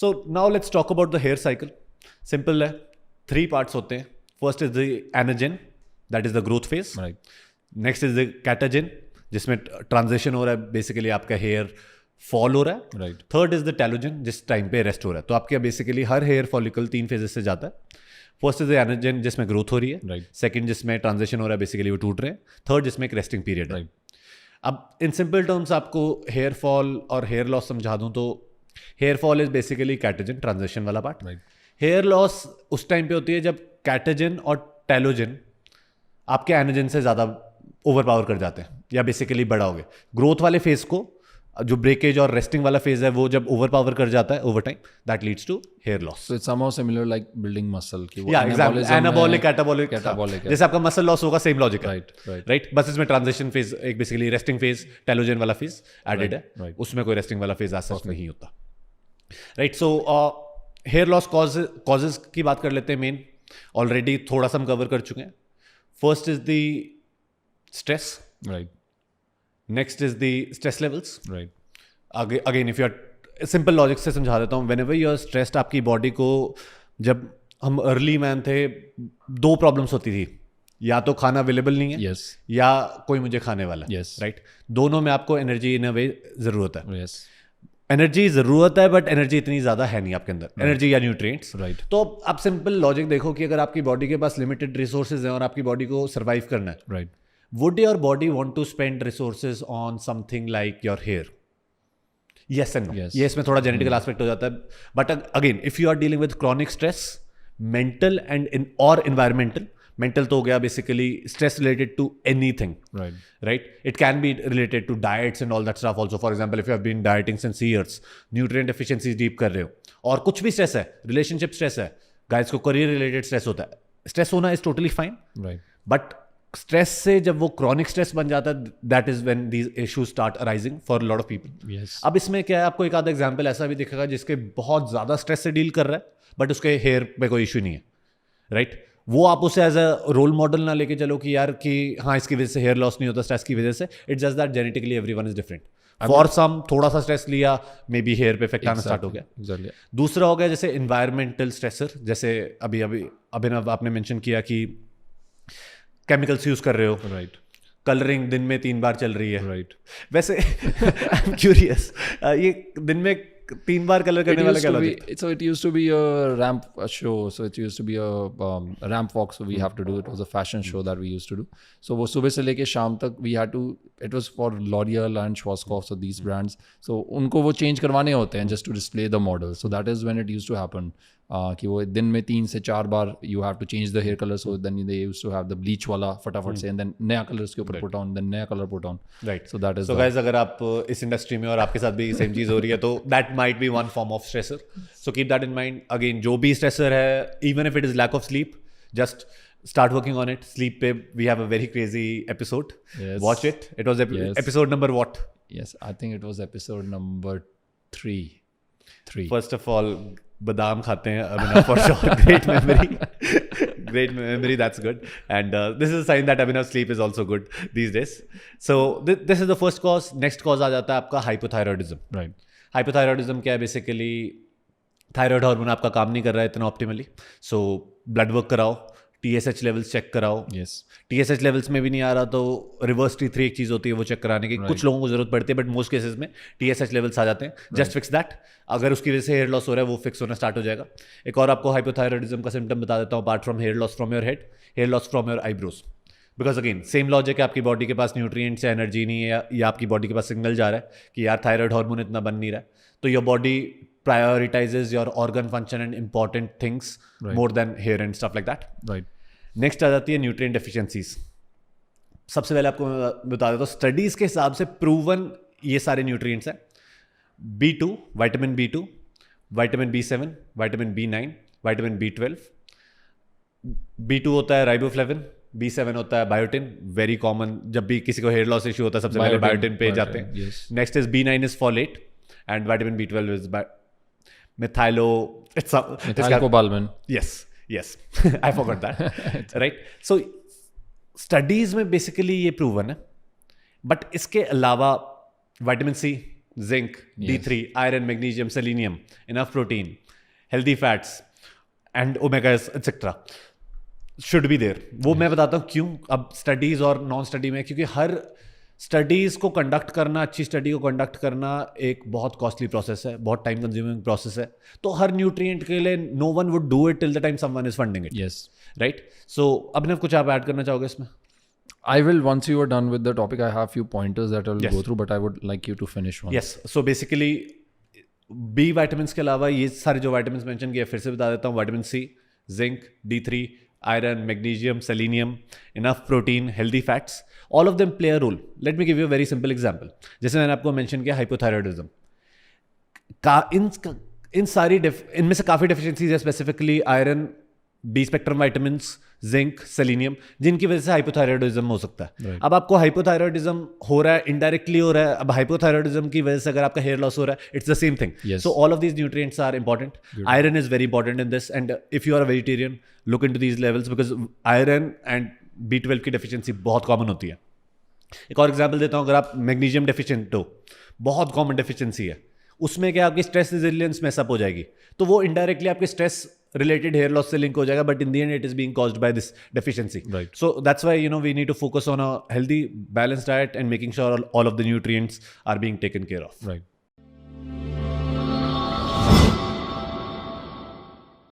So now let's talk about the hair cycle. Simple है, 3 parts होते हैं. First is the anagen, that is the growth phase. Next is the catagen, जिसमें transition हो रहा है, basically आपका hair fall हो रहा है. Right. Third is the telogen, जिस टाइम पे रेस्ट हो रहा है. तो आपके बेसिकली हर हेयर फॉलिकल 3 फेजेस से जाता है. फर्स्ट इज द एनाजेन, जिसमें ग्रोथ हो रही है. राइट. सेकंड जिसमें ट्रांजिशन हो रहा है, बेसिकली वो टूट रहे हैं. थर्ड जिसमें एक रेस्टिंग पीरियड है. राइट. अब इन सिंपल टर्म्स आपको हेयर फॉल और हेयर लॉस समझा दूं तो hair fall is basically catagen, transition वाला पार्ट. राइट. हेयर लॉस उस टाइम पे होती है जब कैटाजन और टेलोजन आपके एनाजन से ज़्यादा ओवर पावर कर जाते हैं या बेसिकली बड़ा हो गए. ग्रोथ वाले फेज को, जो ब्रेकेज और रेस्टिंग वाला फेज है, वो जब ओवर पावर कर जाता है over time, that leads to hair loss. So it's somehow similar like building muscle. कि वो या एग्जैक्टली एनाबॉलिक कैटाबॉलिक. Catabolic है. जैसे आपका मसल लॉस होगा, सेम लॉजिक है. Right, right. राइट. बस इसमें ट्रांजिशन फेज, एक बेसिकली रेस्टिंग फेज, टेलोजन वाला फेज एडेड है. right. उसमें कोई रेस्टिंग वाला फेज आज सच नहीं होता. Right. So here loss causes की बात कर लेते हैं. मेन ऑलरेडी थोड़ा सा हम कवर कर चुके हैं. First is the stress. Right. Next is the stress levels. Right. Again if you are, simple logic से समझा देता हूँ. व्हेनेवर यू आर स्ट्रेस्ड, आपकी बॉडी को, जब हम अर्ली मैन थे, 2 प्रॉब्लम्स होती थी. या तो खाना अवेलेबल नहीं है, Yes. या कोई मुझे खाने वाला है. Yes. राइट. दोनों में आपको एनर्जी इन अ वे जरूरत है. Yes. एनर्जी जरूरत है, बट एनर्जी इतनी ज्यादा है नहीं आपके अंदर, एनर्जी या न्यूट्रिएंट्स. Right. तो आप सिंपल लॉजिक देखो कि अगर आपकी बॉडी के पास लिमिटेड रिसोर्सेज हैं और आपकी बॉडी को सर्वाइव करना है, Right. would your body want to spend resources on something like your hair? Yes and no. Yes. ये इसमें थोड़ा जेनेटिकल एस्पेक्ट हो जाता है. But again, if you are dealing with chronic stress, mental and और environmental, mental तो हो गया basically stress related to anything. Right. Right? It can be related to diets and all that stuff also. For example, if you have been dieting since years, nutrient deficiencies deep कर रहे हो, और कुछ भी stress है, relationship stress है, guys को career related stress होता है. स्ट्रेस होना is totally fine. Right. But stress से जब वो क्रॉनिक स्ट्रेस बन जाता है, that is when these issues start arising for lot of people. Yes. अब इसमें क्या है, आपको एक आधा एग्जांपल ऐसा भी दिखेगा जिसके बहुत ज्यादा स्ट्रेस से डील कर रहा है, बट उसके हेयर पे कोई इशू नहीं है. राइट. वो आप उसे एज अ रोल मॉडल ना लेके चलो कि यार कि हाँ इसकी वजह से हेयर लॉस नहीं होता स्ट्रेस की वजह से. It's just that genetically everyone is different. For some थोड़ा सा स्ट्रेस लिया, मे बी हेयर पे इफेक्ट आना स्टार्ट हो गया. Exactly. दूसरा हो गया जैसे इन्वायरमेंटल स्ट्रेसर. जैसे अभिनव आपने मेंशन किया कि केमिकल्स यूज कर रहे हो. Right. कलरिंग दिन में 3 बार चल रही है. Right. वैसे आई एम क्यूरियस, ये दिन में 3 बार कलर करने वाला क्या logic? So it used to be a ramp show. So it used to be a ramp walk. So we have to do. It was a fashion show that we used to do. So वो सुबह से लेके शाम तक we had to. It was for L'Oreal and Schwarzkopf, so these brands. So उनको वो change करवाने होते हैं just to display the model. So that is when it used to happen. कि वो दिन में 3 से 4 बार you have to change the hair color. So then they used to have the bleach वाला फटाफट से, and then नया कलर उसके ऊपर put on, then नया colour put on. Right. So that is. So guys, अगर आप इस इंडस्ट्री में और आपके साथ भी सेम चीज हो रही है, तो that might be one form of stressor. So keep that in mind. Again, जो भी स्ट्रेसर है, even if it is lack of sleep, just start working on it. Sleep pe we have a very crazy episode. Yes. Watch it. It was Yes. episode number what? Yes, I think it was episode number 3. First of all, badam khate hain Abhinav for sure. Great memory. Great memory, that's good. And this is a sign that Abhinav's sleep is also good these days. So this is the first cause. Next cause आ जाता है आपका hypothyroidism. Right. Hypothyroidism क्या है? Basically thyroid hormone आपका काम नहीं कर रहा है इतना ऑप्टिमली. सो ब्लड वर्क कराओ, TSH लेवल्स चेक कराओ. Yes. TSH लेवल्स में भी नहीं आ रहा तो रिवर्स T3 एक चीज़ होती है, वो चेक कराने की. कुछ लोगों को जरूरत पड़ती है, बट मोस्ट केसेस में TSH लेवल्स आ जाते हैं. Just fix that. अगर उसकी वजह से हेयर लॉस हो रहा है, वो फिक्स होना स्टार्ट हो जाएगा. एक और आपको हाइपोथायरॉइडिज्म का सिम्टम बता देता हूँ. Apart from hair loss from your head, hair loss from your eyebrows. Because again same logic है, आपकी बॉडी के पास न्यूट्रिएंट्स या एनर्जी नहीं है, या आपकी बॉडी के पास सिग्नल जा रहा है कि यार थायराइड हार्मोन इतना बन नहीं रहा है, तो your body prioritizes your organ function and important things more than hair and stuff like that. Right. Next आ जाती है न्यूट्रिएंट डेफिशिएंसीज. सबसे पहले आपको मैं बता देता हूँ, स्टडीज के हिसाब से प्रूवन ये सारे न्यूट्रिएंट्स हैं. B2, vitamin B2, vitamin B7, vitamin B9, vitamin B12. B2 होता है राइबोफ्लेविन, B7 होता है बायोटिन. वेरी कॉमन, जब भी किसी को हेयर लॉस इशू होता है सबसे पहले बायोटिन पे जाते हैं. Next is B9 is folate and vitamin B12 is methylcobalamin. Yes, I forgot that. Right. So studies में बेसिकली ये प्रूवन है. बट इसके अलावा vitamin C, zinc, D3, iron, magnesium, selenium, enough protein, healthy fats, and omegas, etc. should be there. वो मैं बताता हूँ क्यों अब स्टडीज और नॉन स्टडी में, क्योंकि हर स्टडीज़ को कंडक्ट करना, अच्छी स्टडी को कंडक्ट करना एक बहुत कॉस्टली प्रोसेस है, बहुत टाइम कंज्यूमिंग प्रोसेस है. तो हर न्यूट्रिएंट के लिए no one would do it till the time someone is funding it. Yes. Right. So Abhinav कुछ आप ऐड करना चाहोगे इसमें? I will, once you are done with the topic, I have few pointers that I will Yes. go through, but I would like you to finish one. Yes. So basically B vitamin के अलावा ये सारे जो vitamin mention किए फिर से बता देता हूँ. Vitamin C, zinc, D3, iron, magnesium, selenium, enough protein, healthy fats, all of them play a role. Let me give you a very simple example. जैसे मैंने आपको मेंशन किया हाइपोथायरॉयडिज्म का, इन सारी इनमें से काफ़ी डेफिशिएंसीज है, specifically iron, B spectrum vitamins, zinc, selenium, जिनकी वजह से हाइपोथायरॉयडिज्म हो सकता है. Right. अब आपको हाइपोथायरॉयडिज्म हो रहा है, इनडायरेक्टली हो रहा है. अब हाइपोथायरॉयडिज्म की वजह से अगर आपका हेयर लॉस हो रहा है, it's the same thing. Yes. So all of these nutrients are important. Iron is very important in this, and if you are a vegetarian look into these levels, because iron and B12 की deficiency बहुत common होती है. एक और example देता हूँ. अगर आप मैग्नीशियम डेफिशिएंट हो, बहुत कॉमन डेफिशिएंसी है, उसमें क्या आपकी स्ट्रेस रेजिलियंस मैसअप हो जाएगी, तो वो इनडायरेक्टली आपके स्ट्रेस related hair loss से link हो जाएगा, but in the end it is being caused by this deficiency. Right. So that's why we need to focus on a healthy balanced diet and making sure all of the nutrients are being taken care of. Right.